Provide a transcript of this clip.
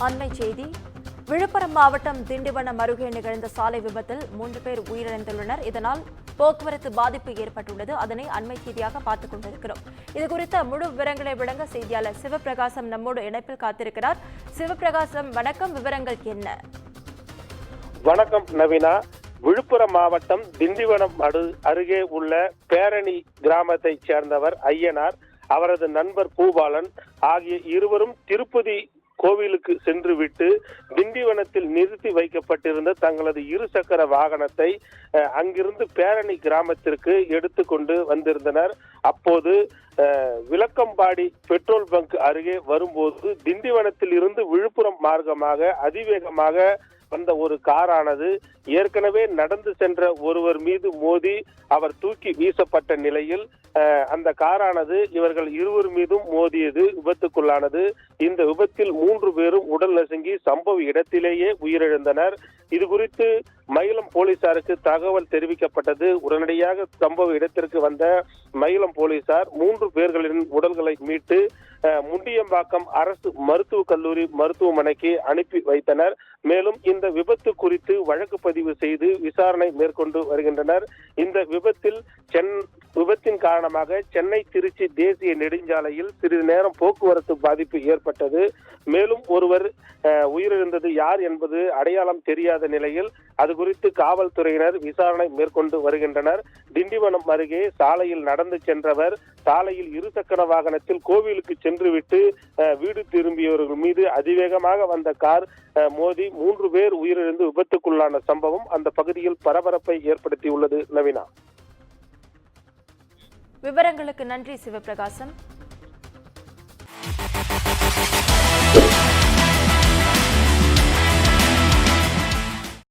அண்மை செய்தி. விழுப்புரம் மாவட்டம் திண்டிவனம் அருகே நிகழ்ந்த சாலை விபத்தில் 3 பேர் உயிரிழந்துள்ளனர். இதனால் போக்குவரத்து பாதிப்பு ஏற்பட்டுள்ளது. அதனை அண்மை செய்தியாக பார்த்துக் கொண்டிருக்கிறோம். இதுகுறித்த முழு விவரங்களை வழங்க செய்தியாளர் சிவபிரகாசம் நம்மோடு இணைப்பில் காத்திருக்கிறார். சிவபிரகாசம், வணக்கம். விவரங்கள் என்ன? வணக்கம் நவீனா. விழுப்புரம் மாவட்டம் திண்டிவனம் அருகே உள்ள பேரணி கிராமத்தைச் சேர்ந்தவர் ஐயனார், அவரது நண்பர் பூபாலன் ஆகிய இருவரும் திருப்பதி கோவிலுக்கு சென்று விட்டு திண்டிவனத்தில் நிறுத்தி வைக்கப்பட்டிருந்த தங்களது இருசக்கர வாகனத்தை அங்கிருந்து பேரணி கிராமத்திற்கு எடுத்துக்கொண்டு வந்திருந்தனர். அப்போது விளக்கம்பாடி பெட்ரோல் பங்க் அருகே வரும்போது திண்டிவனத்தில் இருந்து விழுப்புரம் மார்க்கமாக அதிவேகமாக வந்த ஒரு காரானது ஏற்கனவே நடந்து சென்ற ஒருவர் மீது மோதி அவர் தூக்கி வீசப்பட்ட நிலையில் அந்த காரானது இவர்கள் இருவர் மீதும் மோதியது, விபத்துக்குள்ளானது. இந்த விபத்தில் 3 பேரும் உடல் நசுங்கி சம்பவ இடத்திலேயே உயிரிழந்தனர். இது குறித்து மயிலம் போலீசாருக்கு தகவல் தெரிவிக்கப்பட்டது. உடனடியாக சம்பவ இடத்திற்கு வந்த மயிலம் போலீசார் 3 பேர்களின் உடல்களை மீட்டு முண்டியம்பாக்கம் அரசு மருத்துவக் கல்லூரி மருத்துவமனைக்கு அனுப்பி வைத்தனர். மேலும் இந்த விபத்து குறித்து வழக்கு பதிவு செய்து விசாரணை மேற்கொண்டு வருகின்றனர். இந்த விபத்தின் காரணமாக சென்னை திருச்சி தேசிய நெடுஞ்சாலையில் சிறிது நேரம் போக்குவரத்து பாதிப்பு ஏற்பட்டது. மேலும் ஒருவர் உயிரிழந்தது யார் என்பது அடையாளம் தெரியாத நிலையில் அது குறித்து காவல்துறையினர் விசாரணை மேற்கொண்டு வருகின்றனர். திண்டிவனம் அருகே சாலையில் நடந்து சென்றவர் சாலையில் இருசக்கர வாகனத்தில் கோவிலுக்கு சென்றுவிட்டு வீடு திரும்பியவர்கள் மீது அதிவேகமாக வந்த கார் மோதி 3 பேர் உயிரிழந்து விபத்துக்குள்ளான சம்பவம் அந்த பகுதியில் பரபரப்பை ஏற்படுத்தியுள்ளது. நவீனா, விவரங்களுக்கு நன்றி சிவபிரகாசம்.